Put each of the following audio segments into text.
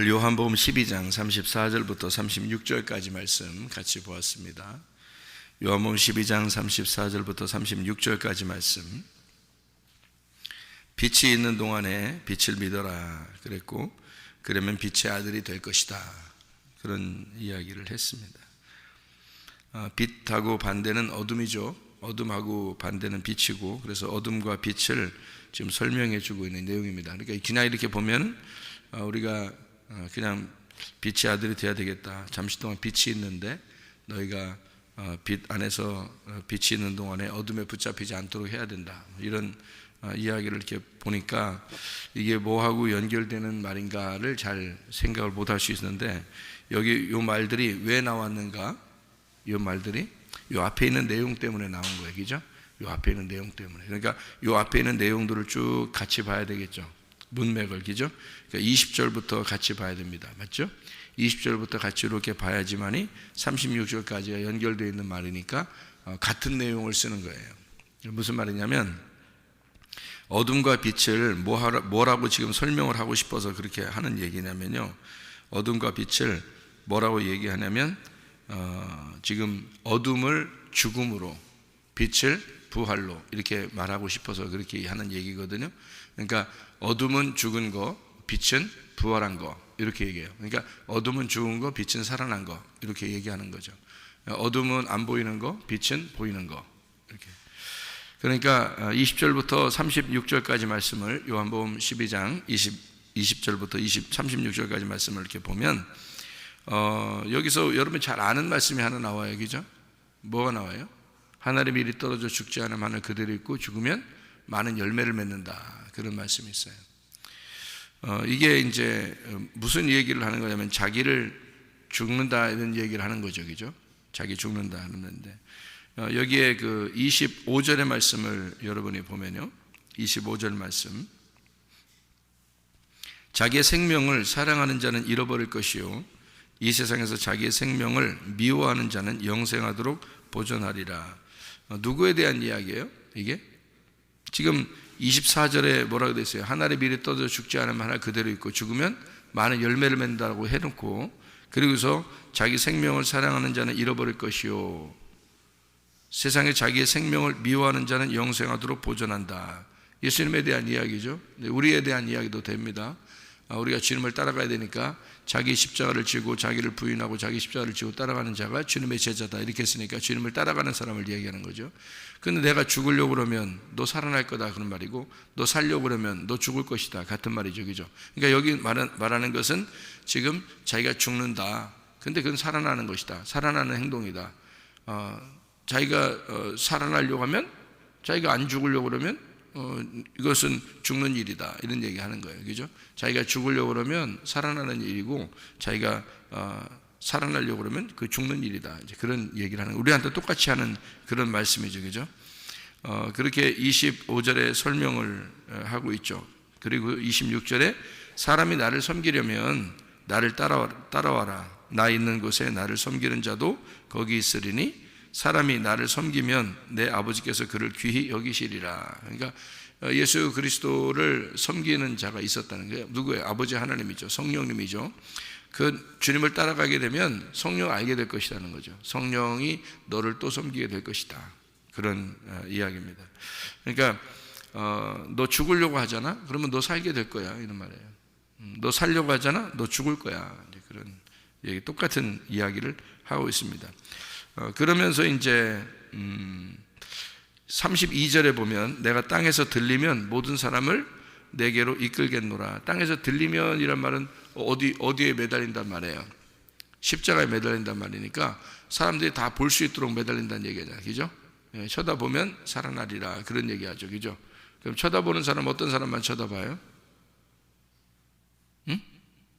오늘 요한복음 12장 34절부터 36절까지 말씀 같이 보았습니다. 요한복음 12장 34절부터 36절까지 말씀. 빛이 있는 동안에 빛을 믿어라 그랬고, 그러면 빛의 아들이 될 것이다, 그런 이야기를 했습니다. 빛하고 반대는 어둠이죠. 어둠하고 반대는 빛이고, 그래서 어둠과 빛을 지금 설명해 주고 있는 내용입니다. 그러니까 그냥 이렇게 보면 우리가 그냥 빛의 아들이 돼야 되겠다, 잠시 동안 빛이 있는데 너희가 빛 안에서 빛이 있는 동안에 어둠에 붙잡히지 않도록 해야 된다, 이런 이야기를 이렇게 보니까 이게 뭐하고 연결되는 말인가를 잘 생각을 못 할 수 있는데, 여기 요 말들이 왜 나왔는가, 요 말들이 요 앞에 있는 내용 때문에 나온 거예요. 그죠? 요 앞에 있는 내용 때문에. 그러니까 요 앞에 있는 내용들을 쭉 같이 봐야 되겠죠. 문맥을. 그죠? 그러니까 20절부터 같이 봐야 됩니다. 맞죠? 20절부터 같이 이렇게 봐야지만이 36절까지가 연결되어 있는 말이니까 같은 내용을 쓰는 거예요. 무슨 말이냐면, 어둠과 빛을 뭐라고 지금 설명을 하고 싶어서 그렇게 하는 얘기냐면요, 어둠과 빛을 뭐라고 얘기하냐면 지금 어둠을 죽음으로, 빛을 부활로 이렇게 말하고 싶어서 그렇게 하는 얘기거든요. 그러니까 어둠은 죽은 거, 빛은 부활한 거, 이렇게 얘기해요. 그러니까 어둠은 죽은 거, 빛은 살아난 거, 이렇게 얘기하는 거죠. 어둠은 안 보이는 거, 빛은 보이는 거, 이렇게. 그러니까 20절부터 36절까지 말씀을, 요한복음 12장 20절부터 36절까지 말씀을 이렇게 보면 여기서 여러분 잘 아는 말씀이 하나 나와요. 그죠? 뭐가 나와요? 하늘의 밀이 떨어져 죽지 않은 하늘 그대로 있고, 죽으면 많은 열매를 맺는다, 그런 말씀이 있어요. 이게 이제 무슨 얘기를 하는 거냐면, 자기를 죽는다 이런 얘기를 하는 거죠. 그죠? 자기 죽는다 하는데, 여기에 그 25절의 말씀을 여러분이 보면요, 25절 말씀. 자기의 생명을 사랑하는 자는 잃어버릴 것이요, 이 세상에서 자기의 생명을 미워하는 자는 영생하도록 보존하리라. 누구에 대한 이야기예요? 이게 지금 24절에 뭐라고 되어 있어요? 하늘의 밀이 떨어져 죽지 않으면 하늘 그대로 있고, 죽으면 많은 열매를 맺는다고 해놓고, 그리고서 자기 생명을 사랑하는 자는 잃어버릴 것이요, 세상에 자기의 생명을 미워하는 자는 영생하도록 보존한다. 예수님에 대한 이야기죠. 우리에 대한 이야기도 됩니다. 우리가 주님을 따라가야 되니까 자기 십자가를 지고 자기를 부인하고 자기 십자가를 지고 따라가는 자가 주님의 제자다, 이렇게 했으니까 주님을 따라가는 사람을 이야기하는 거죠. 근데 내가 죽으려고 그러면 너 살아날 거다, 그런 말이고, 너 살려고 그러면 너 죽을 것이다, 같은 말이죠. 그죠? 그러니까 여기 말하는 것은 지금 자기가 죽는다, 근데 그건 살아나는 것이다, 살아나는 행동이다. 자기가 살아나려고 하면, 자기가 안 죽으려고 그러면 이것은 죽는 일이다, 이런 얘기 하는 거예요. 그죠? 자기가 죽으려고 그러면 살아나는 일이고, 자기가 살아나려고 그러면 그 죽는 일이다, 이제 그런 얘기를 하는, 우리한테 똑같이 하는 그런 말씀이죠. 그죠? 그렇게 25절에 설명을 하고 있죠. 그리고 26절에 사람이 나를 섬기려면 나를 따라와라. 나 있는 곳에 나를 섬기는 자도 거기 있으리니, 사람이 나를 섬기면 내 아버지께서 그를 귀히 여기시리라. 그러니까 예수 그리스도를 섬기는 자가 있었다는 거예요. 누구예요? 아버지 하나님이죠. 성령님이죠. 그 주님을 따라가게 되면 성령을 알게 될 것이라는 거죠. 성령이 너를 또 섬기게 될 것이다, 그런 이야기입니다. 그러니까 너 죽으려고 하잖아? 그러면 너 살게 될 거야, 이런 말이에요. 너 살려고 하잖아? 너 죽을 거야, 이제 그런 얘기, 똑같은 이야기를 하고 있습니다. 그러면서 이제 32절에 보면, 내가 땅에서 들리면 모든 사람을 내게로 이끌겠노라. 땅에서 들리면 이란 말은 어디에 매달린단 말이에요? 십자가에 매달린단 말이니까 사람들이 다 볼 수 있도록 매달린다는 얘기잖아요. 그죠? 쳐다보면 살아나리라, 그런 얘기하죠. 그죠? 그럼 쳐다보는 사람, 어떤 사람만 쳐다봐요? 응?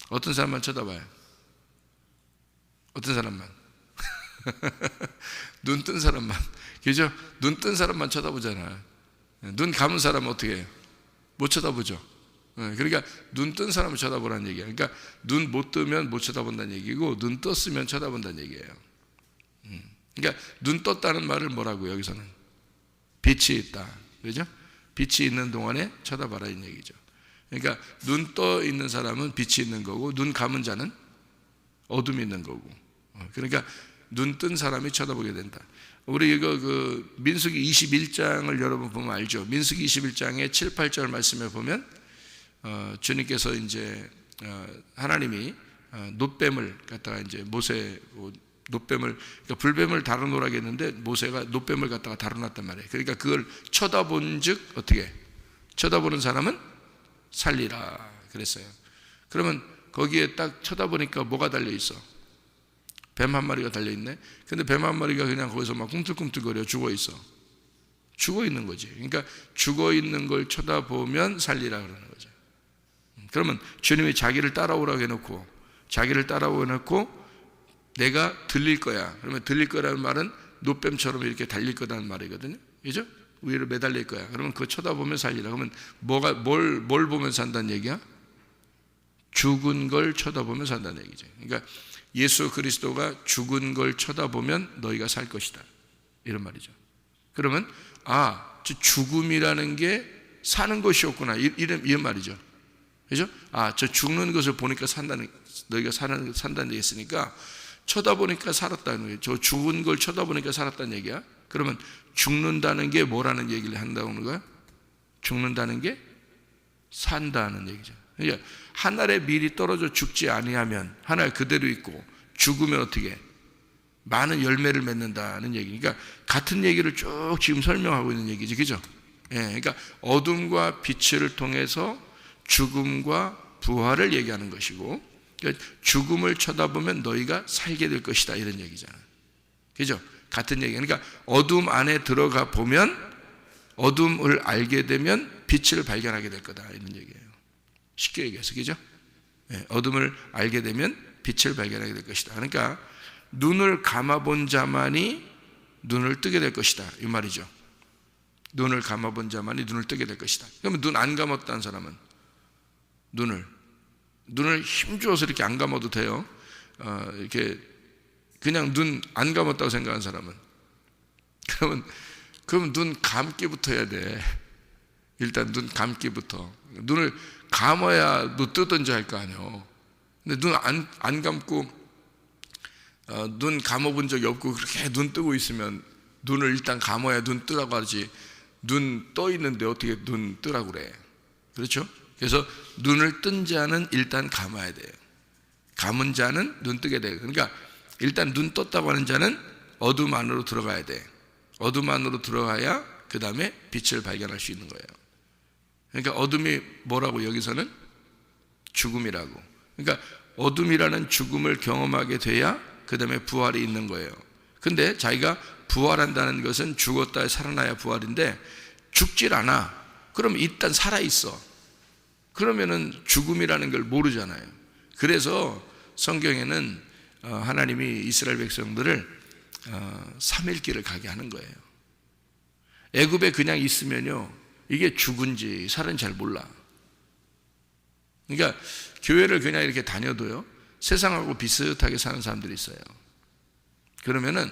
어떤 사람만 쳐다봐요? 어떤 사람만? 눈 뜬 사람만. 그죠? 눈 뜬 사람만 쳐다보잖아요. 눈 감은 사람은 어떻게 해요? 못 쳐다보죠. 그러니까 눈 뜬 사람을 쳐다보라는 얘기예요. 그러니까 눈 못 뜨면 못 쳐다본다는 얘기고, 눈 떴으면 쳐다본다는 얘기예요. 그러니까 눈 떴다는 말을 뭐라고요? 여기서는 빛이 있다, 그죠? 빛이 있는 동안에 쳐다봐라, 이 얘기죠. 그러니까 눈 떠 있는 사람은 빛이 있는 거고 눈 감은 자는 어둠이 있는 거고. 그러니까 눈 뜬 사람이 쳐다보게 된다. 우리 이거 민수기 21장을 여러분 보면 알죠. 민수기 21장의 7, 8절 말씀에 보면 주님께서 이제 하나님이 놋뱀을 갖다가 이제 놋뱀을 그러니까 불뱀을 다뤄놓으라고 했는데 모세가 놋뱀을 갖다가 다뤄놨단 말이에요. 그러니까 그걸 쳐다본즉 어떻게 쳐다보는 사람은 살리라 그랬어요. 그러면 거기에 딱 쳐다보니까 뭐가 달려 있어? 뱀 한 마리가 달려 있네. 근데 뱀 한 마리가 그냥 거기서 막 꿈틀꿈틀거려 죽어 있어. 죽어 있는 거지. 그러니까 죽어 있는 걸 쳐다보면 살리라 그러는 거죠. 그러면 주님이 자기를 따라오라고 해놓고 내가 들릴 거야. 그러면 들릴 거라는 말은 놋뱀처럼 이렇게 달릴 거라는 말이거든요. 그죠? 위로 매달릴 거야. 그러면 그거 쳐다보면 살리라. 그러면 뭘 보면 산다는 얘기야? 죽은 걸 쳐다보면 산다는 얘기죠. 그러니까 예수 그리스도가 죽은 걸 쳐다보면 너희가 살 것이다. 이런 말이죠. 그러면 저 죽음이라는 게 사는 것이었구나. 이런 말이죠. 그죠? 저 죽는 것을 보니까 너희가 산다는 얘기 했으니까 쳐다보니까 살았다는 거예요. 저 죽은 걸 쳐다보니까 살았다는 얘기야. 그러면 죽는다는 게 뭐라는 얘기를 한다는 거야? 죽는다는 게 산다는 얘기죠. 그러니까 하늘에 밀이 떨어져 죽지 아니하면 하늘 그대로 있고 죽으면 어떻게 많은 열매를 맺는다는 얘기. 그러니까 같은 얘기를 쭉 지금 설명하고 있는 얘기지, 그죠? 그러니까 어둠과 빛을 통해서 죽음과 부활을 얘기하는 것이고, 그러니까 죽음을 쳐다보면 너희가 살게 될 것이다 이런 얘기잖아, 그죠? 같은 얘기. 그러니까 어둠 안에 들어가 보면 어둠을 알게 되면 빛을 발견하게 될 거다 이런 얘기예요. 쉽게 얘기해서, 그죠? 어둠을 알게 되면 빛을 발견하게 될 것이다. 그러니까 눈을 감아본 자만이 눈을 뜨게 될 것이다 이 말이죠. 눈을 감아본 자만이 눈을 뜨게 될 것이다. 그러면 눈 안 감았다는 사람은 눈을 힘주어서 이렇게 안 감아도 돼요. 이렇게 그냥 눈 안 감았다고 생각하는 사람은 그러면 눈 감기부터 해야 돼. 일단 눈 감기부터. 눈을 감아야 눈 뜨든지 할 거 아니에요. 근데 눈 안 감고 눈 감아본 적이 없고 그렇게 눈 뜨고 있으면 눈을 일단 감아야 눈 뜨라고 하지, 눈 떠 있는데 어떻게 눈 뜨라고 그래. 그렇죠? 그래서 눈을 뜬 자는 일단 감아야 돼요. 감은 자는 눈 뜨게 돼요. 그러니까 일단 눈 떴다고 하는 자는 어둠 안으로 들어가야 돼. 어둠 안으로 들어가야 그 다음에 빛을 발견할 수 있는 거예요. 그러니까 어둠이 뭐라고 여기서는? 죽음이라고. 그러니까 어둠이라는 죽음을 경험하게 돼야 그 다음에 부활이 있는 거예요. 근데 자기가 부활한다는 것은 죽었다 살아나야 부활인데 죽질 않아. 그럼 일단 살아있어. 그러면은 죽음이라는 걸 모르잖아요. 그래서 성경에는 하나님이 이스라엘 백성들을 3일길을 가게 하는 거예요. 애굽에 그냥 있으면요 이게 죽은지 살은지 잘 몰라. 그러니까 교회를 그냥 이렇게 다녀도요 세상하고 비슷하게 사는 사람들이 있어요. 그러면은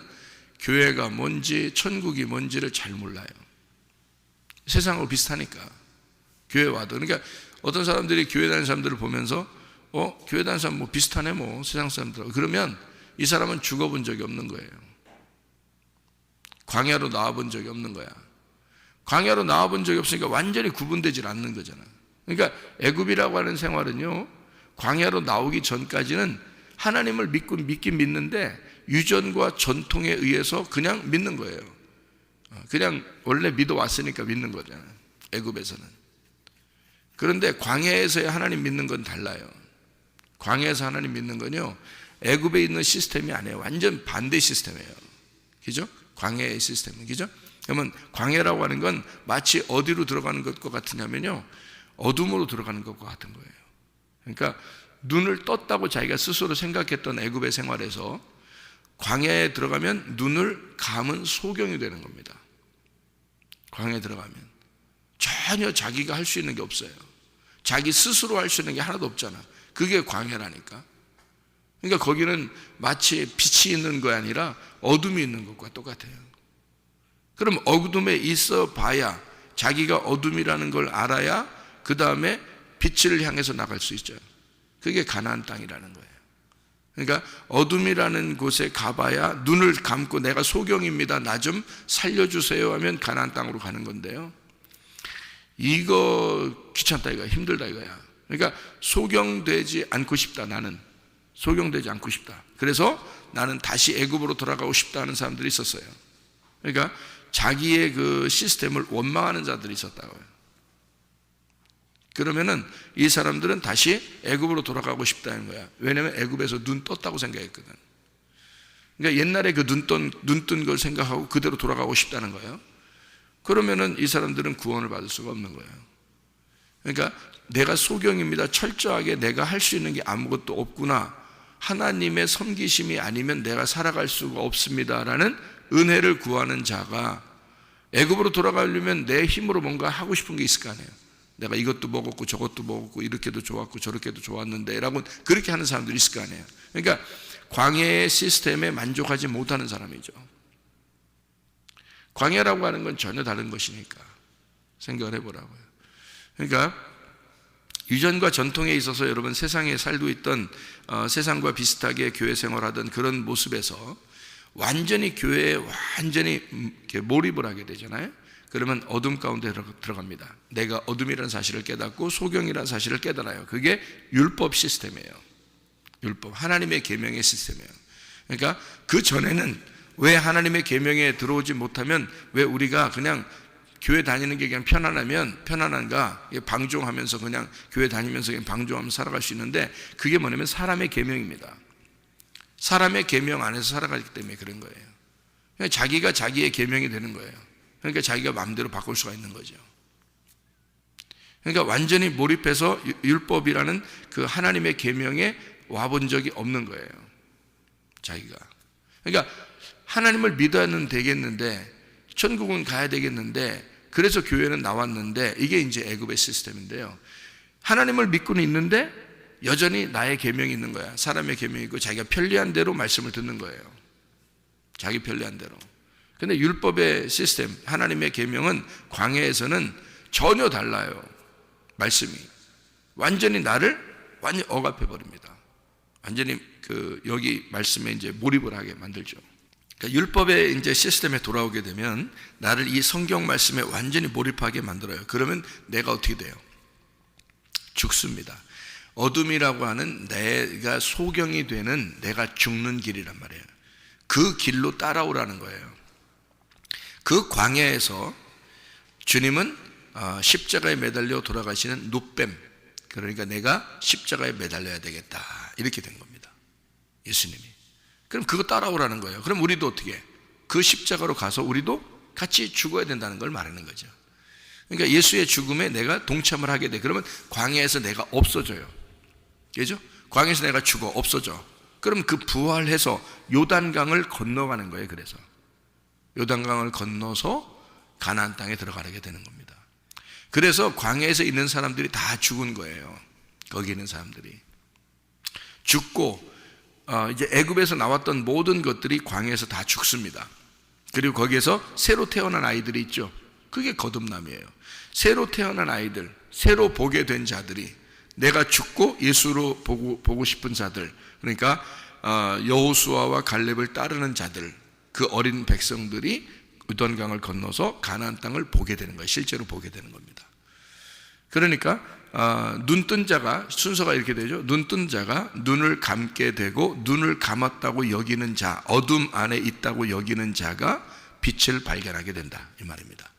교회가 뭔지 천국이 뭔지를 잘 몰라요. 세상하고 비슷하니까 교회 와도. 그러니까 어떤 사람들이 교회 다니는 사람들을 보면서 교회 다니는 사람 뭐 비슷하네 뭐 세상 사람들, 그러면 이 사람은 죽어본 적이 없는 거예요. 광야로 나와본 적이 없는 거야. 광야로 나와본 적이 없으니까 완전히 구분되질 않는 거잖아. 그러니까 애굽이라고 하는 생활은요 광야로 나오기 전까지는 하나님을 믿긴 믿는데 유전과 전통에 의해서 그냥 믿는 거예요. 그냥 원래 믿어왔으니까 믿는 거잖아요, 애굽에서는. 그런데 광야에서의 하나님 믿는 건 달라요. 광야에서 하나님 믿는 건요 애굽에 있는 시스템이 아니에요. 완전 반대 시스템이에요. 그죠? 광야의 시스템은. 그죠? 그러면 광야라고 하는 건 마치 어디로 들어가는 것과 같으냐면요 어둠으로 들어가는 것과 같은 거예요. 그러니까 눈을 떴다고 자기가 스스로 생각했던 애굽의 생활에서 광야에 들어가면 눈을 감은 소경이 되는 겁니다. 광야에 들어가면 전혀 자기가 할 수 있는 게 없어요. 자기 스스로 할 수 있는 게 하나도 없잖아. 그게 광야라니까. 그러니까 거기는 마치 빛이 있는 거 아니라 어둠이 있는 것과 똑같아요. 그럼 어둠에 있어 봐야, 자기가 어둠이라는 걸 알아야 그 다음에 빛을 향해서 나갈 수 있죠. 그게 가나안 땅이라는 거예요. 그러니까 어둠이라는 곳에 가봐야 눈을 감고 내가 소경입니다, 나 좀 살려주세요 하면 가나안 땅으로 가는 건데요, 이거 귀찮다 이거야, 힘들다 이거야. 그러니까 소경되지 않고 싶다, 나는 소경되지 않고 싶다, 그래서 나는 다시 애굽으로 돌아가고 싶다 하는 사람들이 있었어요. 그러니까 자기의 그 시스템을 원망하는 자들이 있었다고요. 그러면은 이 사람들은 다시 애굽으로 돌아가고 싶다는 거야. 왜냐하면 애굽에서 눈 떴다고 생각했거든. 그러니까 옛날에 그 눈 뜬 걸 생각하고 그대로 돌아가고 싶다는 거예요. 그러면은 이 사람들은 구원을 받을 수가 없는 거예요. 그러니까 내가 소경입니다, 철저하게 내가 할 수 있는 게 아무것도 없구나, 하나님의 섬기심이 아니면 내가 살아갈 수가 없습니다라는 은혜를 구하는 자가 애굽으로 돌아가려면 내 힘으로 뭔가 하고 싶은 게 있을 거 아니에요. 내가 이것도 먹었고 저것도 먹었고 이렇게도 좋았고 저렇게도 좋았는데 라고 그렇게 하는 사람들이 있을 거 아니에요. 그러니까 광야의 시스템에 만족하지 못하는 사람이죠. 광야라고 하는 건 전혀 다른 것이니까 생각을 해보라고요. 그러니까 유전과 전통에 있어서 여러분 세상에 살고 있던 세상과 비슷하게 교회 생활하던 그런 모습에서 완전히 교회에 완전히 몰입을 하게 되잖아요. 그러면 어둠 가운데 들어갑니다. 내가 어둠이라는 사실을 깨닫고 소경이라는 사실을 깨달아요. 그게 율법 시스템이에요. 율법, 하나님의 계명의 시스템이에요. 그러니까 그 전에는 왜 하나님의 계명에 들어오지 못하면 왜 우리가 그냥 교회 다니는 게 그냥 편안한가, 방종하면서 그냥 교회 다니면서 그냥 방종하면서 살아갈 수 있는데, 그게 뭐냐면 사람의 계명입니다. 사람의 계명 안에서 살아가기 때문에 그런 거예요. 그러니까 자기가 자기의 계명이 되는 거예요. 그러니까 자기가 마음대로 바꿀 수가 있는 거죠. 그러니까 완전히 몰입해서 율법이라는 그 하나님의 계명에 와본 적이 없는 거예요, 자기가. 그러니까 하나님을 믿어야는 되겠는데, 천국은 가야 되겠는데, 그래서 교회는 나왔는데, 이게 이제 애굽의 시스템인데요, 하나님을 믿고는 있는데 여전히 나의 계명이 있는 거야. 사람의 계명이 있고 자기가 편리한 대로 말씀을 듣는 거예요, 자기 편리한 대로. 근데 율법의 시스템, 하나님의 계명은 광야에서는 전혀 달라요. 말씀이 완전히 나를 완전히 억압해 버립니다. 완전히 여기 말씀에 이제 몰입을 하게 만들죠. 그러니까 율법의 이제 시스템에 돌아오게 되면 나를 이 성경 말씀에 완전히 몰입하게 만들어요. 그러면 내가 어떻게 돼요? 죽습니다. 어둠이라고 하는 내가 소경이 되는 내가 죽는 길이란 말이에요. 그 길로 따라오라는 거예요. 그 광야에서 주님은 십자가에 매달려 돌아가시는 눕뱀, 그러니까 내가 십자가에 매달려야 되겠다, 이렇게 된 겁니다, 예수님이. 그럼 그거 따라오라는 거예요. 그럼 우리도 어떻게 해? 그 십자가로 가서 우리도 같이 죽어야 된다는 걸 말하는 거죠. 그러니까 예수의 죽음에 내가 동참을 하게 돼. 그러면 광야에서 내가 없어져요. 그죠? 광야에서 내가 죽어, 없어져. 그럼 그 부활해서 요단강을 건너가는 거예요. 그래서 요단강을 건너서 가나안 땅에 들어가게 되는 겁니다. 그래서 광야에서 있는 사람들이 다 죽은 거예요. 거기 있는 사람들이 죽고, 이제 애굽에서 나왔던 모든 것들이 광야에서 다 죽습니다. 그리고 거기에서 새로 태어난 아이들이 있죠. 그게 거듭남이에요. 새로 태어난 아이들, 새로 보게 된 자들이, 내가 죽고 예수로 보고 싶은 자들, 그러니까 여호수아와 갈렙을 따르는 자들, 그 어린 백성들이 요단강을 건너서 가나안 땅을 보게 되는 거예요. 실제로 보게 되는 겁니다. 그러니까 눈뜬 자가, 순서가 이렇게 되죠. 눈뜬 자가 눈을 감게 되고, 눈을 감았다고 여기는 자, 어둠 안에 있다고 여기는 자가 빛을 발견하게 된다, 이 말입니다.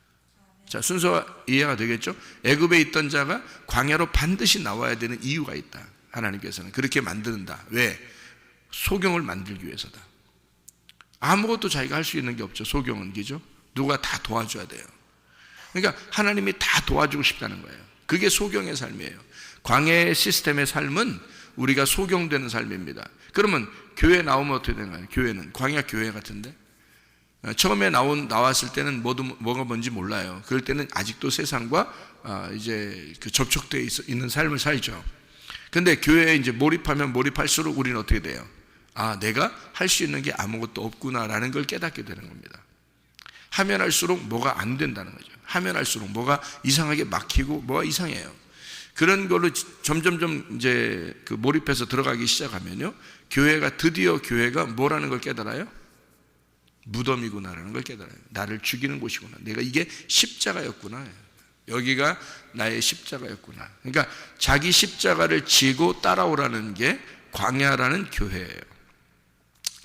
자, 순서가 이해가 되겠죠? 애굽에 있던 자가 광야로 반드시 나와야 되는 이유가 있다. 하나님께서는 그렇게 만든다. 왜? 소경을 만들기 위해서다. 아무것도 자기가 할 수 있는 게 없죠, 소경은. 그죠? 누가 다 도와줘야 돼요. 그러니까 하나님이 다 도와주고 싶다는 거예요. 그게 소경의 삶이에요. 광야의 시스템의 삶은 우리가 소경되는 삶입니다. 그러면 교회 나오면 어떻게 되나요? 교회는 광야 교회 같은데, 처음에 나왔을 때는 뭐가 뭔지 몰라요. 그럴 때는 아직도 세상과 이제 그 접촉되어 있는 삶을 살죠. 근데 교회에 이제 몰입하면 몰입할수록 우리는 어떻게 돼요? 내가 할 수 있는 게 아무것도 없구나라는 걸 깨닫게 되는 겁니다. 하면 할수록 뭐가 안 된다는 거죠. 하면 할수록 뭐가 이상하게 막히고 뭐가 이상해요. 그런 걸로 점점점 이제 그 몰입해서 들어가기 시작하면요, 드디어 교회가 뭐라는 걸 깨달아요? 무덤이구나라는 걸 깨달아요. 나를 죽이는 곳이구나. 내가 이게 십자가였구나. 여기가 나의 십자가였구나. 그러니까 자기 십자가를 지고 따라오라는 게 광야라는 교회예요.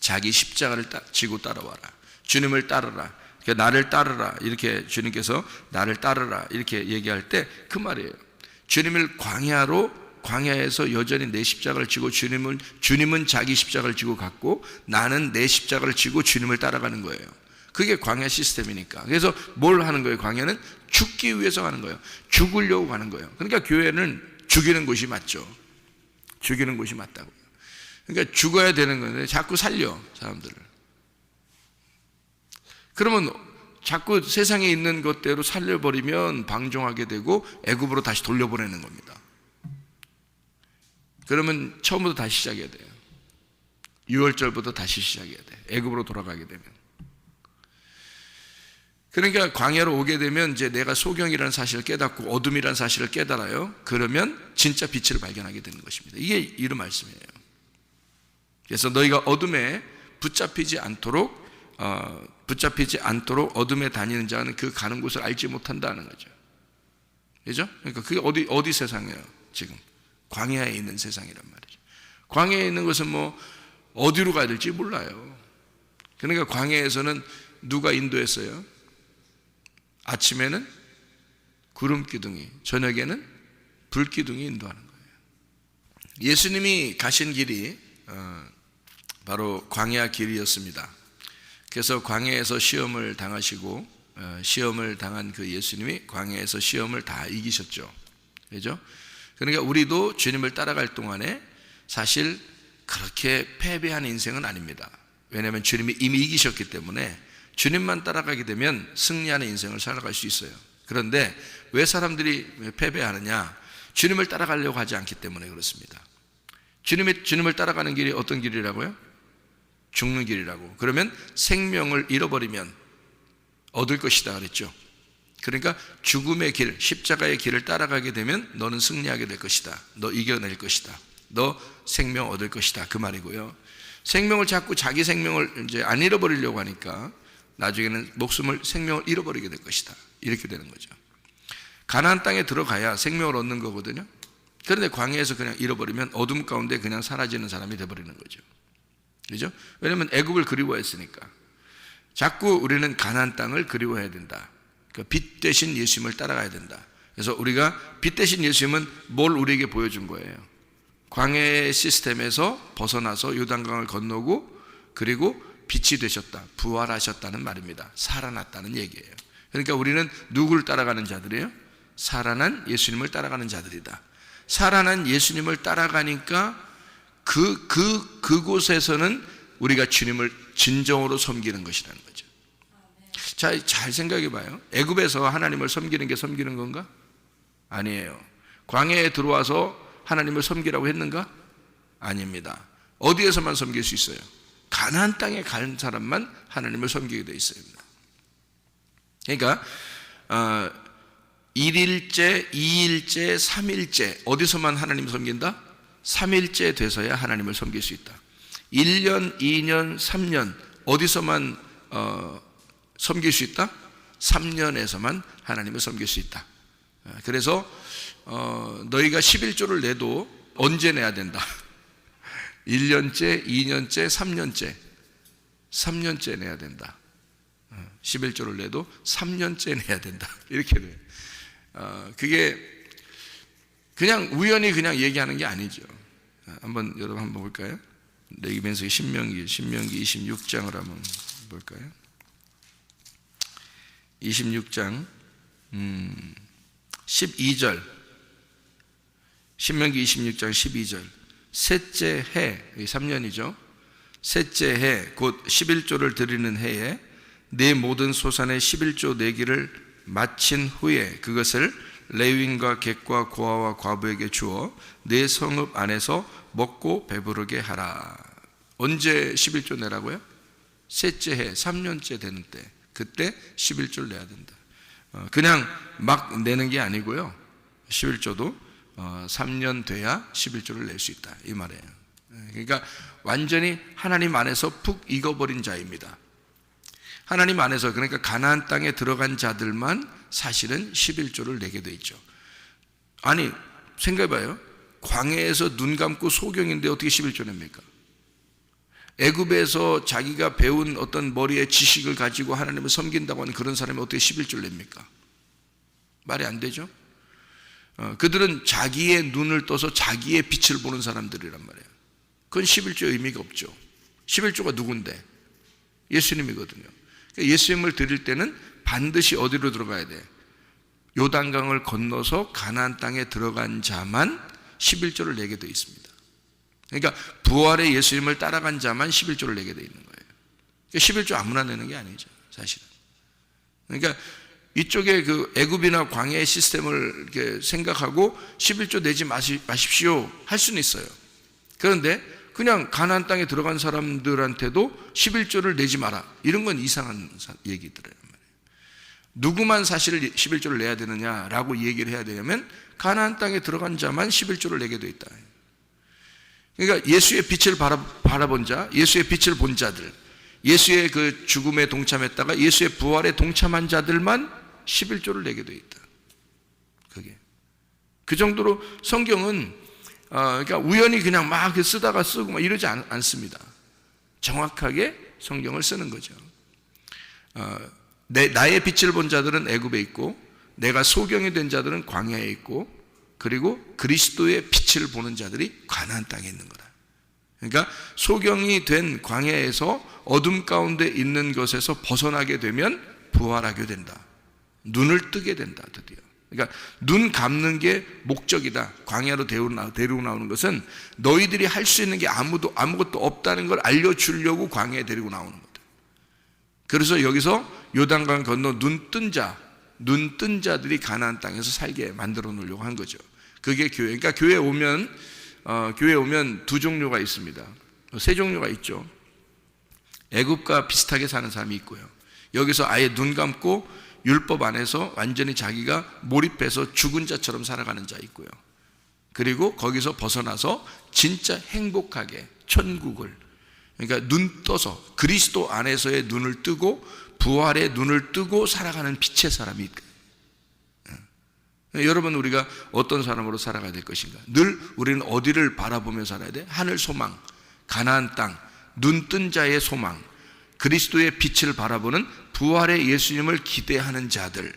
자기 십자가를 지고 따라와라. 주님을 따르라. 그러니까 나를 따르라. 이렇게 주님께서 나를 따르라. 이렇게 얘기할 때 그 말이에요. 주님을 광야에서 여전히 내 십자가를 지고 주님은 자기 십자가를 지고 갔고 나는 내 십자가를 지고 주님을 따라가는 거예요. 그게 광야 시스템이니까. 그래서 뭘 하는 거예요? 광야는 죽기 위해서 가는 거예요. 죽으려고 가는 거예요. 그러니까 교회는 죽이는 곳이 맞죠. 죽이는 곳이 맞다고요. 그러니까 죽어야 되는 건데 자꾸 살려, 사람들을. 그러면 자꾸 세상에 있는 것대로 살려버리면 방종하게 되고 애굽으로 다시 돌려보내는 겁니다. 그러면 처음부터 다시 시작해야 돼요. 6월절부터 다시 시작해야 돼. 애굽으로 돌아가게 되면. 그러니까 광야로 오게 되면 이제 내가 소경이라는 사실을 깨닫고 어둠이라는 사실을 깨달아요. 그러면 진짜 빛을 발견하게 되는 것입니다. 이게 이런 말씀이에요. 그래서 너희가 어둠에 붙잡히지 않도록 어둠에 다니는 자는 그 가는 곳을 알지 못한다는 거죠. 그죠? 그러니까 그게 어디 세상이에요? 지금 광야에 있는 세상이란 말이죠. 광야에 있는 것은 뭐 어디로 가야 될지 몰라요. 그러니까 광야에서는 누가 인도했어요? 아침에는 구름 기둥이, 저녁에는 불 기둥이 인도하는 거예요. 예수님이 가신 길이 바로 광야 길이었습니다. 그래서 광야에서 시험을 당하시고 시험을 당한 그 예수님이 광야에서 시험을 다 이기셨죠. 그죠? 그러니까 우리도 주님을 따라갈 동안에 사실 그렇게 패배한 인생은 아닙니다. 왜냐하면 주님이 이미 이기셨기 때문에 주님만 따라가게 되면 승리하는 인생을 살아갈 수 있어요. 그런데 왜 사람들이 패배하느냐? 주님을 따라가려고 하지 않기 때문에 그렇습니다. 주님을 따라가는 길이 어떤 길이라고요? 죽는 길이라고. 그러면 생명을 잃어버리면 얻을 것이다 그랬죠. 그러니까 죽음의 길, 십자가의 길을 따라가게 되면 너는 승리하게 될 것이다. 너 이겨낼 것이다. 너 생명 얻을 것이다. 그 말이고요. 생명을 자꾸 자기 생명을 이제 안 잃어버리려고 하니까 나중에는 생명을 잃어버리게 될 것이다. 이렇게 되는 거죠. 가나안 땅에 들어가야 생명을 얻는 거거든요. 그런데 광야에서 그냥 잃어버리면 어둠 가운데 그냥 사라지는 사람이 되어버리는 거죠. 그죠? 왜냐하면 애굽을 그리워했으니까. 자꾸 우리는 가나안 땅을 그리워해야 된다. 그 빛 대신 예수님을 따라가야 된다. 그래서 우리가 빛 대신 예수님은 뭘 우리에게 보여준 거예요? 광야의 시스템에서 벗어나서 요단강을 건너고 그리고 빛이 되셨다. 부활하셨다는 말입니다. 살아났다는 얘기예요. 그러니까 우리는 누구를 따라가는 자들이에요? 살아난 예수님을 따라가는 자들이다. 살아난 예수님을 따라가니까 그곳에서는 우리가 주님을 진정으로 섬기는 것이라는 거죠. 자, 잘 생각해 봐요. 애굽에서 하나님을 섬기는 게 섬기는 건가? 아니에요. 광야에 들어와서 하나님을 섬기라고 했는가? 아닙니다. 어디에서만 섬길 수 있어요? 가나안 땅에 간 사람만 하나님을 섬기게 되어 있습니다. 그러니까 1일째, 2일째, 3일째 어디서만 하나님을 섬긴다? 3일째 돼서야 하나님을 섬길 수 있다. 1년, 2년, 3년 어디서만 섬길 수 있다? 3년에서만 하나님을 섬길 수 있다. 그래서 너희가 11조를 내도 언제 내야 된다? 1년째, 2년째, 3년째 내야 된다. 11조를 내도 3년째 내야 된다. 이렇게 돼요. 그게 그냥 우연히 그냥 얘기하는 게 아니죠. 여러분 한번 볼까요? 레위기에서 신명기 26장을 한번 볼까요? 26장 12절, 신명기 26장 12절. 셋째 해, 3년이죠. 셋째 해, 곧 11조를 드리는 해에 내 모든 소산의 11조 내기를 마친 후에 그것을 레위인과 객과 고아와 과부에게 주어 내 성읍 안에서 먹고 배부르게 하라. 언제 11조 내라고요? 셋째 해, 3년째 되는 때, 그때 11조를 내야 된다. 그냥 막 내는 게 아니고요. 11조도 3년 돼야 11조를 낼 수 있다 이 말이에요. 그러니까 완전히 하나님 안에서 푹 익어버린 자입니다. 하나님 안에서, 그러니까 가나안 땅에 들어간 자들만 사실은 11조를 내게 돼 있죠. 아니 생각해봐요. 광야에서 눈 감고 소경인데 어떻게 11조 냅니까? 애굽에서 자기가 배운 어떤 머리의 지식을 가지고 하나님을 섬긴다고 하는 그런 사람이 어떻게 11조를 냅니까? 말이 안 되죠. 그들은 자기의 눈을 떠서 자기의 빛을 보는 사람들이란 말이에요. 그건 11조의 의미가 없죠. 11조가 누군데? 예수님이거든요. 예수님을 드릴 때는 반드시 어디로 들어가야 돼? 요단강을 건너서 가나안 땅에 들어간 자만 11조를 내게 되어 있습니다. 그러니까 부활의 예수님을 따라간 자만 11조를 내게 되어 있는 거예요. 그러니까 11조 아무나 내는 게 아니죠, 사실은. 그러니까 이쪽에 그 애굽이나 광야의 시스템을 이렇게 생각하고 11조 내지 마십시오 할 수는 있어요. 그런데 그냥 가나안 땅에 들어간 사람들한테도 11조를 내지 마라, 이런 건 이상한 얘기들이란 말이에요. 누구만 사실 11조를 내야 되느냐라고 얘기를 해야 되냐면 가나안 땅에 들어간 자만 11조를 내게 돼 있다. 그러니까 예수의 빛을 바라본 자, 예수의 빛을 본 자들, 예수의 그 죽음에 동참했다가 예수의 부활에 동참한 자들만 11조를 내게 돼 있다. 그게 그 정도로 성경은 그러니까 우연히 그냥 막 쓰다가 쓰고 막 이러지 않습니다. 정확하게 성경을 쓰는 거죠. 나의 빛을 본 자들은 애굽에 있고, 내가 소경이 된 자들은 광야에 있고, 그리고 그리스도의 빛을 보는 자들이 가나안 땅에 있는 거다. 그러니까 소경이 된 광야에서 어둠 가운데 있는 것에서 벗어나게 되면 부활하게 된다. 눈을 뜨게 된다, 드디어. 그러니까 눈 감는 게 목적이다. 광야로 데리고 나오는 것은 너희들이 할 수 있는 게 아무것도 없다는 걸 알려주려고 광야에 데리고 나오는 거다. 그래서 여기서 요단강 건너 눈 뜬 자들이 가나안 땅에서 살게 만들어 놓으려고 한 거죠. 그게 교회. 그러니까 교회 오면 두 종류가 있습니다. 세 종류가 있죠. 애굽과 비슷하게 사는 사람이 있고요. 여기서 아예 눈 감고 율법 안에서 완전히 자기가 몰입해서 죽은 자처럼 살아가는 자 있고요. 그리고 거기서 벗어나서 진짜 행복하게 천국을, 그러니까 눈 떠서 그리스도 안에서의 눈을 뜨고 부활의 눈을 뜨고 살아가는 빛의 사람이 있거든요. 여러분, 우리가 어떤 사람으로 살아가야 될 것인가? 늘 우리는 어디를 바라보며 살아야 돼? 하늘 소망, 가나안 땅, 눈 뜬 자의 소망, 그리스도의 빛을 바라보는 부활의 예수님을 기대하는 자들,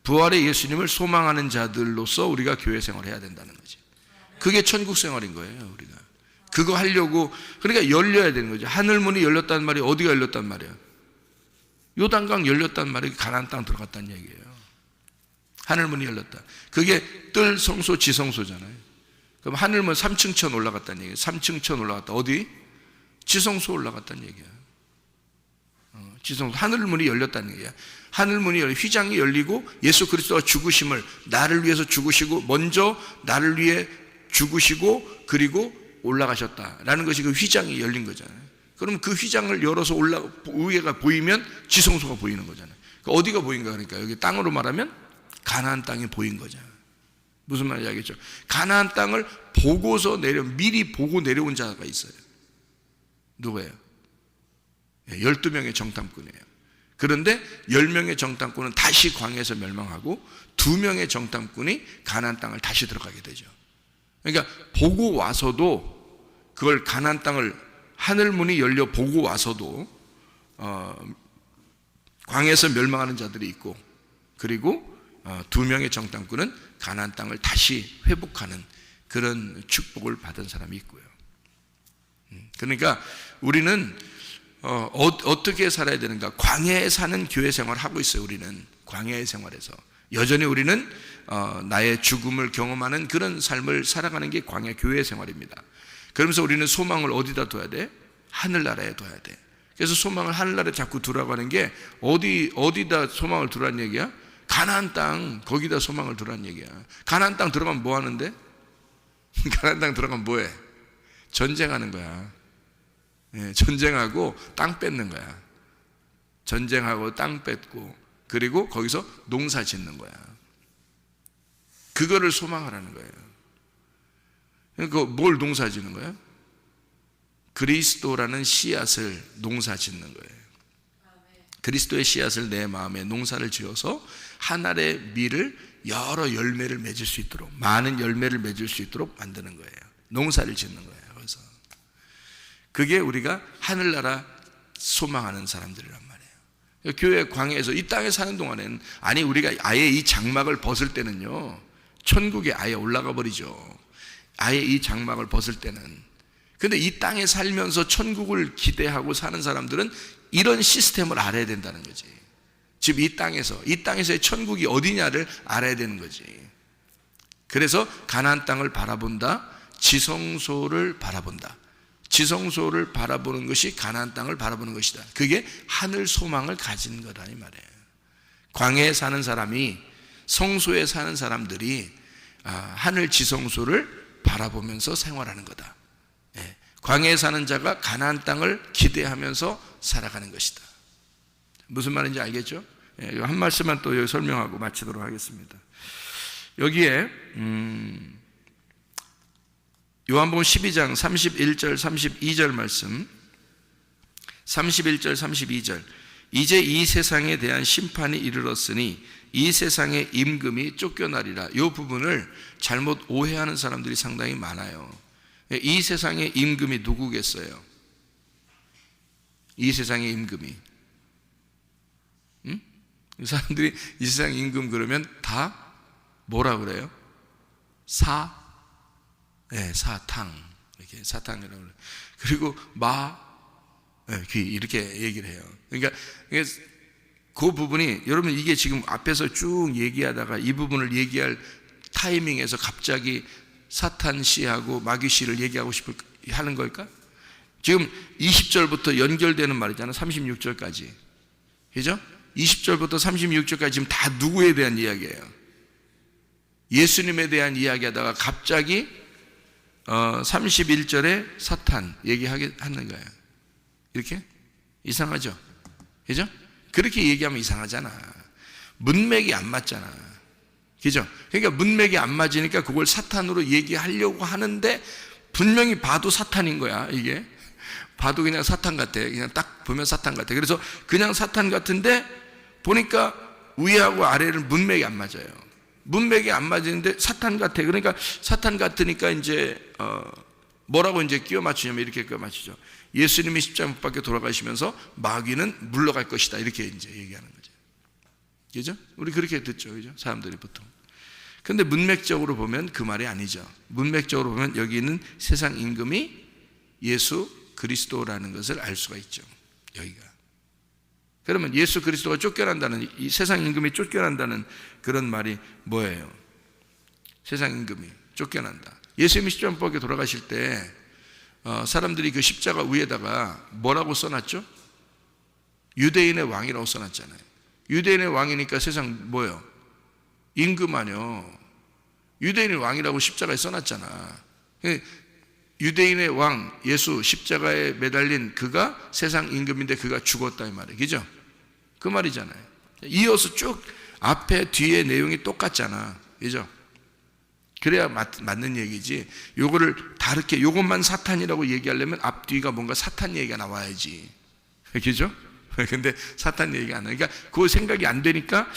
부활의 예수님을 소망하는 자들로서 우리가 교회 생활을 해야 된다는 거지. 그게 천국 생활인 거예요. 우리가 그거 하려고, 그러니까 열려야 되는 거죠. 하늘문이 열렸단 말이 어디가 열렸단 말이에요? 요단강 열렸단 말이 가나안 땅 들어갔다는 얘기예요. 하늘문이 열렸다. 그게 뜰 성소 지성소잖아요. 그럼 하늘문 3층 천 올라갔다는 얘기예요. 3층 천 올라갔다. 어디? 지성소 올라갔다는 얘기야. 지성소, 하늘문이 열렸다는 얘기야. 하늘문이 휘장이 열리고 예수 그리스도가 죽으심을, 나를 위해서 죽으시고 먼저 나를 위해 죽으시고 그리고 올라가셨다라는 것이 그 휘장이 열린 거잖아요. 그럼 그 휘장을 열어서 위에가 보이면 지성소가 보이는 거잖아요. 그러니까 어디가 보인가? 그러니까 여기 땅으로 말하면 가나안 땅이 보인 거잖아요. 무슨 말인지 알겠죠? 가나안 땅을 보고서 미리 보고 내려온 자가 있어요. 누구예요? 12명의 정탐꾼이에요. 그런데 10명의 정탐꾼은 다시 광야에서 멸망하고 2명의 정탐꾼이 가나안 땅을 다시 들어가게 되죠. 그러니까 보고 와서도, 그걸 가나안 땅을 하늘문이 열려 보고 와서도 광야에서 멸망하는 자들이 있고, 그리고 2명의 정탐꾼은 가나안 땅을 다시 회복하는 그런 축복을 받은 사람이 있고요. 그러니까 우리는 어떻게 살아야 되는가? 광야에 사는 교회 생활을 하고 있어요. 우리는 광야의 생활에서 여전히 우리는 나의 죽음을 경험하는 그런 삶을 살아가는 게 광야 교회 생활입니다. 그러면서 우리는 소망을 어디다 둬야 돼? 하늘나라에 둬야 돼. 그래서 소망을 하늘나라에 자꾸 두라고 하는 게 어디다 소망을 두라는 얘기야? 가나안 땅, 거기다 소망을 두라는 얘기야. 가나안 땅 들어가면 뭐 하는데? 가나안 땅 들어가면 뭐해? 전쟁하는 거야. 전쟁하고 땅 뺏는 거야. 전쟁하고 땅 뺏고, 그리고 거기서 농사 짓는 거야. 그거를 소망하라는 거예요. 그러니까 뭘 농사 짓는 거예요? 그리스도라는 씨앗을 농사 짓는 거예요. 그리스도의 씨앗을 내 마음에 농사를 지어서 한 알의 밀을 여러 열매를 맺을 수 있도록, 많은 열매를 맺을 수 있도록 만드는 거예요. 농사를 짓는 거예요. 그래서 그게 우리가 하늘나라 소망하는 사람들이란 말이에요. 교회 광야에서 이 땅에 사는 동안에는, 아니 우리가 아예 이 장막을 벗을 때는요, 천국에 아예 올라가 버리죠. 아예 이 장막을 벗을 때는. 근데 이 땅에 살면서 천국을 기대하고 사는 사람들은 이런 시스템을 알아야 된다는 거지. 즉 이 땅에서의 천국이 어디냐를 알아야 되는 거지. 그래서 가나안 땅을 바라본다, 지성소를 바라본다. 지성소를 바라보는 것이 가나안 땅을 바라보는 것이다. 그게 하늘 소망을 가진 거라니 말이에요. 광야에 사는 사람이, 성소에 사는 사람들이 하늘 지성소를 바라보면서 생활하는 거다. 광야에 사는 자가 가나안 땅을 기대하면서 살아가는 것이다. 무슨 말인지 알겠죠? 한 말씀만 또 여기 설명하고 마치도록 하겠습니다. 여기에 요한복음 12장 31절 32절 말씀, 31절 32절, 이제 이 세상에 대한 심판이 이르렀으니 이 세상의 임금이 쫓겨나리라. 이 부분을 잘못 오해하는 사람들이 상당히 많아요. 이 세상의 임금이 누구겠어요? 이 세상의 임금이, 사람들이 이 세상 임금 그러면 다 뭐라 그래요? 사탕, 이렇게 사탕이라고 그래요. 그리고 귀, 이렇게 얘기를 해요. 그러니까 그 부분이, 여러분 이게 지금 앞에서 쭉 얘기하다가 이 부분을 얘기할 타이밍에서 갑자기 사탄 씨하고 마귀 씨를 얘기하고 하는 걸까? 지금 20절부터 연결되는 말이잖아요. 36절까지. 그죠? 20절부터 36절까지 지금 다 누구에 대한 이야기예요? 예수님에 대한 이야기하다가 갑자기 31절에 사탄 얘기하게 하는 거예요. 이렇게? 이상하죠? 그죠? 그렇게 얘기하면 이상하잖아. 문맥이 안 맞잖아. 그죠? 그러니까 문맥이 안 맞으니까 그걸 사탄으로 얘기하려고 하는데 분명히 봐도 사탄인 거야, 이게. 봐도 그냥 사탄 같아. 그냥 딱 보면 사탄 같아. 그래서 그냥 사탄 같은데 보니까 위하고 아래를 문맥이 안 맞아요. 문맥이 안 맞는데 사탄 같아. 그러니까 사탄 같으니까 이제 뭐라고 이제 끼워 맞추냐면 이렇게 끼워 맞추죠. 예수님이 십자가 못 박혀 돌아가시면서 마귀는 물러갈 것이다. 이렇게 이제 얘기하는 거죠. 그죠? 우리 그렇게 듣죠. 그죠? 사람들이 보통. 근데 문맥적으로 보면 그 말이 아니죠. 문맥적으로 보면 여기 있는 세상 임금이 예수 그리스도라는 것을 알 수가 있죠. 여기가. 그러면 예수 그리스도가 쫓겨난다는, 이 세상 임금이 쫓겨난다는 그런 말이 뭐예요? 세상 임금이 쫓겨난다. 예수님이 십자가 못 박혀 돌아가실 때 사람들이 그 십자가 위에다가 뭐라고 써놨죠? 유대인의 왕이라고 써놨잖아요. 유대인의 왕이니까 세상 뭐예요? 임금 아니요. 유대인의 왕이라고 십자가에 써놨잖아. 유대인의 왕 예수 십자가에 매달린 그가 세상 임금인데 그가 죽었다 이 말이에요. 그죠? 그 말이잖아요. 이어서 쭉 앞에 뒤에 내용이 똑같잖아. 그죠? 그래야 맞는 얘기지. 요거를 다르게 요것만 사탄이라고 얘기하려면 앞뒤가 뭔가 사탄 얘기가 나와야지. 그죠? 근데 사탄 얘기가 안 나니까 그 생각이 안 되니까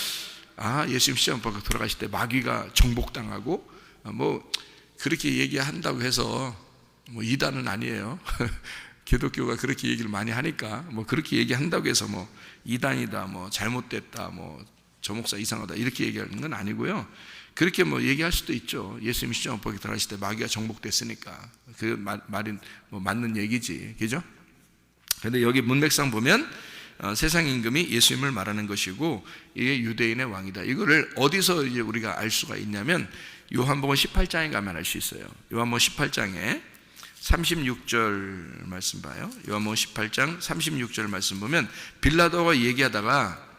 예수님 십자가 못 박혀 돌아가실 때 마귀가 정복당하고 뭐 그렇게 얘기한다고 해서 뭐 이단은 아니에요. 기독교가 그렇게 얘기를 많이 하니까 뭐 그렇게 얘기한다고 해서 뭐 이단이다, 뭐 잘못됐다, 뭐 저 목사 이상하다 이렇게 얘기하는 건 아니고요. 그렇게 뭐 얘기할 수도 있죠. 예수님이 십자가 못 박혀 돌아가실 때 마귀가 정복됐으니까 그 말은 뭐 맞는 얘기지, 그죠? 그런데 여기 문맥상 보면 세상 임금이 예수님을 말하는 것이고 이게 유대인의 왕이다. 이거를 어디서 이제 우리가 알 수가 있냐면 요한복음 18장에 가면 알 수 있어요. 요한복음 18장에 36절 말씀 봐요. 요한복음 18장 36절 말씀 보면 빌라도하고 얘기하다가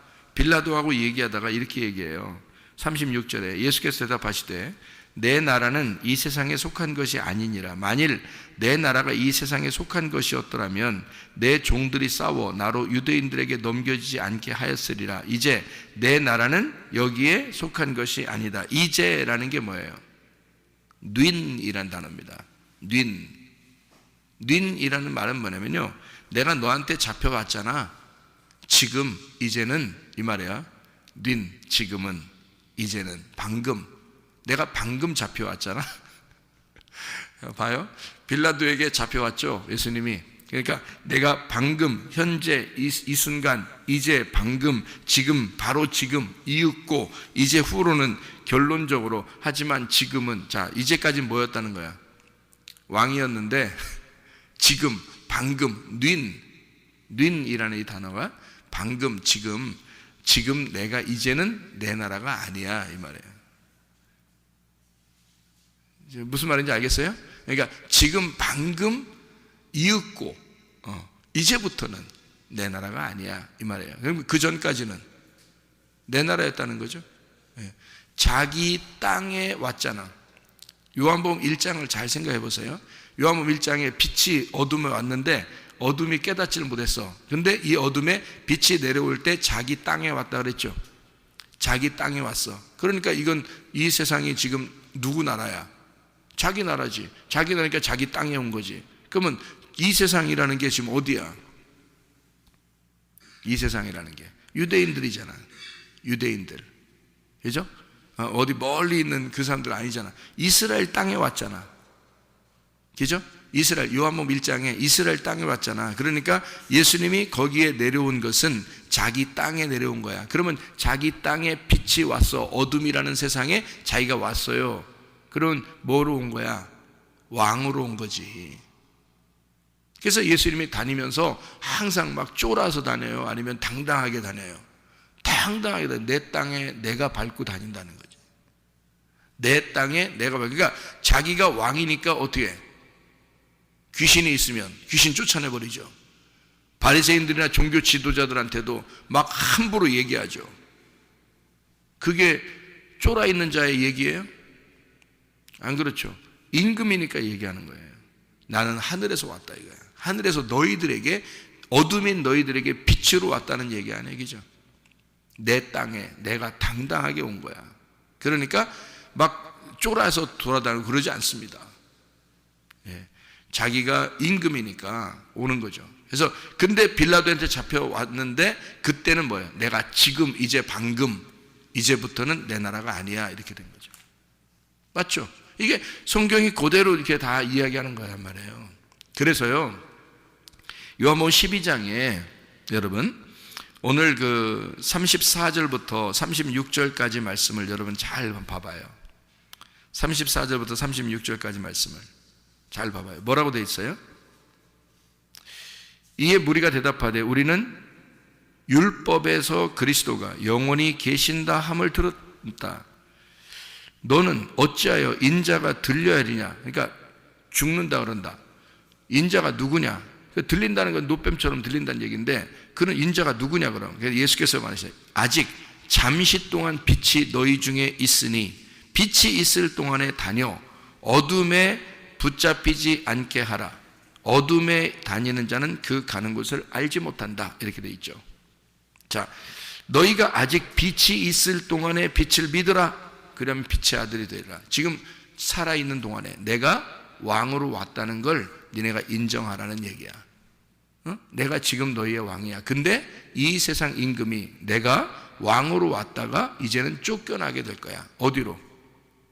이렇게 얘기해요. 36절에 예수께서 대답하시되 내 나라는 이 세상에 속한 것이 아니니라. 만일 내 나라가 이 세상에 속한 것이었더라면 내 종들이 싸워 나로 유대인들에게 넘겨지지 않게 하였으리라. 이제 내 나라는 여기에 속한 것이 아니다. 이제라는 게 뭐예요? 윈이란 단어입니다. 닌이라는 말은 뭐냐면요, 내가 너한테 잡혀갔잖아. 지금 이제는 이 말이야. 지금은 이제는 방금, 내가 방금 잡혀왔잖아. 봐요, 빌라도에게 잡혀왔죠, 예수님이. 그러니까 내가 방금, 현재, 이 순간, 이제, 방금, 지금, 바로 지금, 이윽고, 이제 후로는 결론적으로, 하지만 지금은, 자, 이제까지 뭐였다는 거야? 왕이었는데 지금, 방금, 닌이라는 이 단어가 방금, 지금 내가 이제는 내 나라가 아니야, 이 말이에요. 무슨 말인지 알겠어요? 그러니까 지금, 방금, 이윽고 이제부터는 내 나라가 아니야, 이 말이에요. 그럼 그 전까지는 내 나라였다는 거죠. 자기 땅에 왔잖아. 요한복음 1장을 잘 생각해 보세요. 요한복음 1장에 빛이 어둠에 왔는데 어둠이 깨닫지를 못했어. 그런데 이 어둠에 빛이 내려올 때 자기 땅에 왔다 그랬죠. 자기 땅에 왔어. 그러니까 이건, 이 세상이 지금 누구 나라야? 자기 나라지. 자기 나라니까 자기 땅에 온 거지. 그러면 이 세상이라는 게 지금 어디야? 이 세상이라는 게 유대인들이잖아. 유대인들, 그죠? 어디 멀리 있는 그 사람들 아니잖아. 이스라엘 땅에 왔잖아, 그죠? 이스라엘, 요한복음 1장에 이스라엘 땅에 왔잖아. 그러니까 예수님이 거기에 내려온 것은 자기 땅에 내려온 거야. 그러면 자기 땅에 빛이 왔어. 어둠이라는 세상에 자기가 왔어요. 그러면 뭐로 온 거야? 왕으로 온 거지. 그래서 예수님이 다니면서 항상 막 쫄아서 다녀요? 아니면 당당하게 다녀요? 당당하게 다녀요. 내 땅에 내가 밟고 다닌다는 거지. 내 땅에 내가 밟고. 그러니까 자기가 왕이니까 어떻게 해? 귀신이 있으면 귀신 쫓아내버리죠. 바리새인들이나 종교 지도자들한테도 막 함부로 얘기하죠. 그게 쫄아 있는 자의 얘기예요? 안 그렇죠. 임금이니까 얘기하는 거예요. 나는 하늘에서 왔다 이거야. 하늘에서 너희들에게, 어둠인 너희들에게 빛으로 왔다는 얘기 아니에요, 그죠? 내 땅에 내가 당당하게 온 거야. 그러니까 막 쫄아서 돌아다니고 그러지 않습니다. 자기가 임금이니까 오는 거죠. 그래서 근데 빌라도한테 잡혀왔는데 그때는 뭐예요? 내가 지금, 이제, 방금, 이제부터는 내 나라가 아니야, 이렇게 된 거죠. 맞죠? 이게 성경이 그대로 이렇게 다 이야기하는 거란 말이에요. 그래서요, 요한복음 12장에 여러분 오늘 그 34절부터 36절까지 말씀을 여러분 잘 봐봐요. 34절부터 36절까지 말씀을 잘 봐봐요. 뭐라고 되어 있어요? 이에 무리가 대답하되 우리는 율법에서 그리스도가 영원히 계신다 함을 들었다. 너는 어찌하여 인자가 들려야 하리냐? 그러니까 죽는다 그런다. 인자가 누구냐? 들린다는 건 노뱀처럼 들린다는 얘기인데, 그는 인자가 누구냐 그럼? 그래서 예수께서 말하시죠. 아직 잠시 동안 빛이 너희 중에 있으니 빛이 있을 동안에 다녀 어둠에 붙잡히지 않게 하라. 어둠에 다니는 자는 그 가는 곳을 알지 못한다. 이렇게 돼 있죠. 자, 너희가 아직 빛이 있을 동안에 빛을 믿으라. 그러면 빛의 아들이 되리라. 지금 살아있는 동안에 내가 왕으로 왔다는 걸 니네가 인정하라는 얘기야. 내가 지금 너희의 왕이야. 근데 이 세상 임금이 내가 왕으로 왔다가 이제는 쫓겨나게 될 거야. 어디로?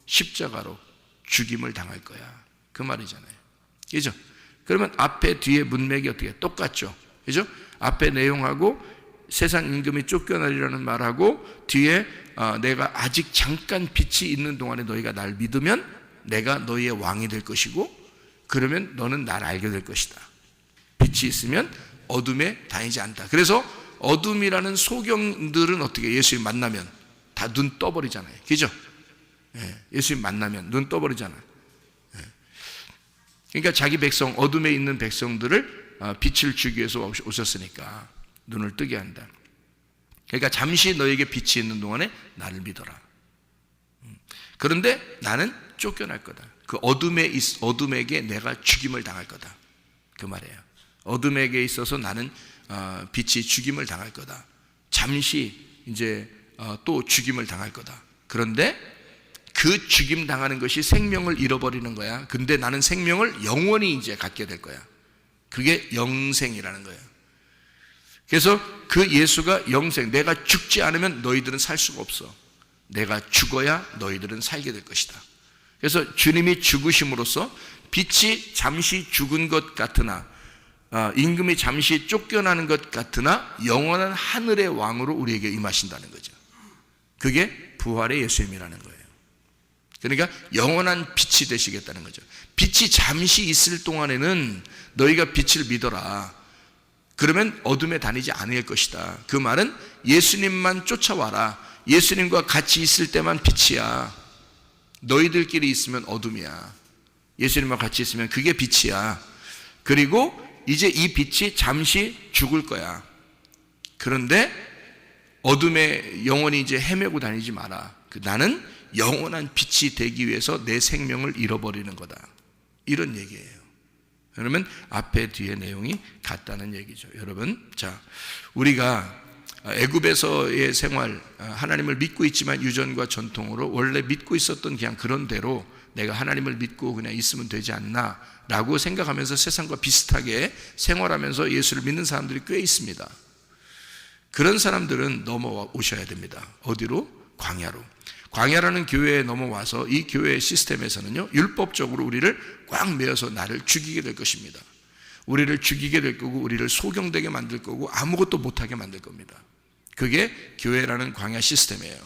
십자가로 죽임을 당할 거야. 그 말이잖아요. 그죠? 그러면 앞에 뒤에 문맥이 어떻게 똑같죠? 그죠? 앞에 내용하고 세상 임금이 쫓겨나리라는 말하고 뒤에 내가 아직 잠깐 빛이 있는 동안에 너희가 날 믿으면 내가 너희의 왕이 될 것이고, 그러면 너는 날 알게 될 것이다. 빛이 있으면 어둠에 다니지 않다. 그래서 어둠이라는 소경들은 어떻게 예수님 만나면 다 눈 떠버리잖아요. 그죠? 예수님 만나면 눈 떠버리잖아요. 그러니까 자기 백성, 어둠에 있는 백성들을 빛을 주기 위해서 오셨으니까 눈을 뜨게 한다. 그러니까 잠시 너에게 빛이 있는 동안에 나를 믿어라. 그런데 나는 쫓겨날 거다. 그 어둠에게 내가 죽임을 당할 거다. 그 말이에요. 어둠에게 있어서 나는 빛이 죽임을 당할 거다. 잠시 이제 또 죽임을 당할 거다. 그런데 그 죽임 당하는 것이 생명을 잃어버리는 거야. 근데 나는 생명을 영원히 이제 갖게 될 거야. 그게 영생이라는 거예요. 그래서 그 예수가 영생, 내가 죽지 않으면 너희들은 살 수가 없어. 내가 죽어야 너희들은 살게 될 것이다. 그래서 주님이 죽으심으로써 빛이 잠시 죽은 것 같으나 임금이 잠시 쫓겨나는 것 같으나 영원한 하늘의 왕으로 우리에게 임하신다는 거죠. 그게 부활의 예수님이라는 거예요. 그러니까 영원한 빛이 되시겠다는 거죠. 빛이 잠시 있을 동안에는 너희가 빛을 믿어라. 그러면 어둠에 다니지 않을 것이다. 그 말은 예수님만 쫓아와라. 예수님과 같이 있을 때만 빛이야. 너희들끼리 있으면 어둠이야. 예수님과 같이 있으면 그게 빛이야. 그리고 이제 이 빛이 잠시 죽을 거야. 그런데 어둠에 영원히 이제 헤매고 다니지 마라. 나는 영원한 빛이 되기 위해서 내 생명을 잃어버리는 거다. 이런 얘기예요. 그러면 앞에 뒤에 내용이 같다는 얘기죠. 여러분, 자, 우리가 애굽에서의 생활, 하나님을 믿고 있지만 유전과 전통으로 원래 믿고 있었던 그냥 그런 대로 내가 하나님을 믿고 그냥 있으면 되지 않나 라고 생각하면서 세상과 비슷하게 생활하면서 예수를 믿는 사람들이 꽤 있습니다. 그런 사람들은 넘어오셔야 됩니다. 어디로? 광야로. 광야라는 교회에 넘어와서 이 교회 시스템에서는요, 율법적으로 우리를 꽉 메어서 나를 죽이게 될 것입니다. 우리를 죽이게 될 거고 우리를 소경되게 만들 거고 아무것도 못하게 만들 겁니다. 그게 교회라는 광야 시스템이에요.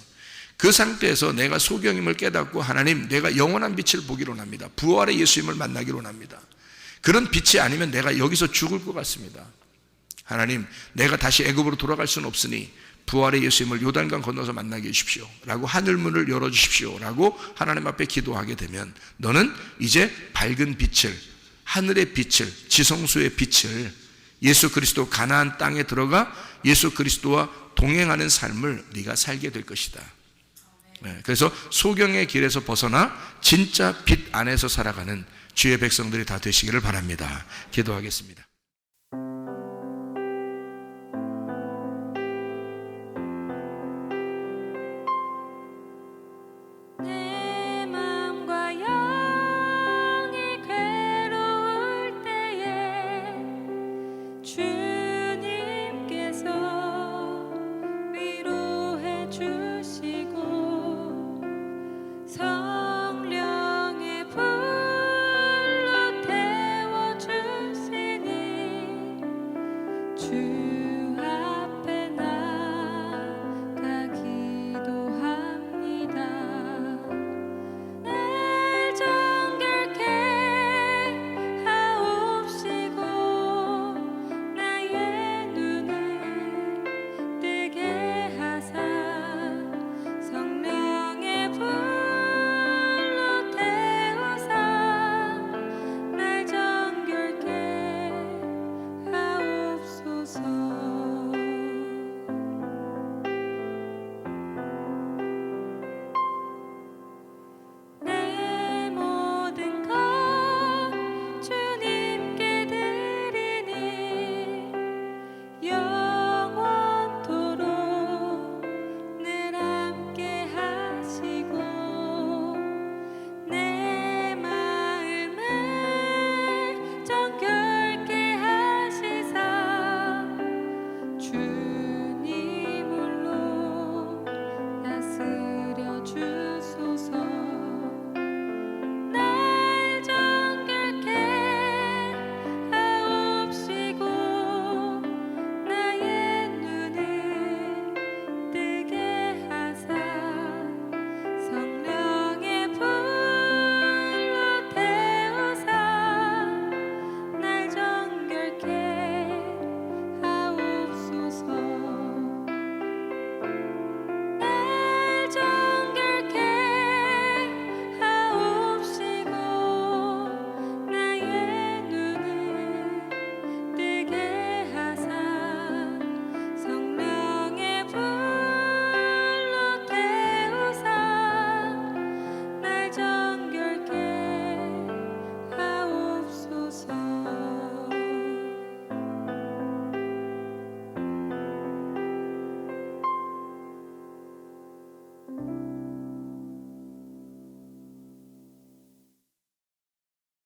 그 상태에서 내가 소경임을 깨닫고 하나님, 내가 영원한 빛을 보기로 합니다. 부활의 예수님을 만나기로 합니다. 그런 빛이 아니면 내가 여기서 죽을 것 같습니다. 하나님, 내가 다시 애굽으로 돌아갈 수는 없으니 부활의 예수님을 요단강 건너서 만나게 해주십시오 라고 하늘문을 열어주십시오 라고 하나님 앞에 기도하게 되면 너는 이제 밝은 빛을, 하늘의 빛을, 지성소의 빛을, 예수 그리스도 가나안 땅에 들어가 예수 그리스도와 동행하는 삶을 네가 살게 될 것이다. 그래서 소경의 길에서 벗어나 진짜 빛 안에서 살아가는 주의 백성들이 다 되시기를 바랍니다. 기도하겠습니다.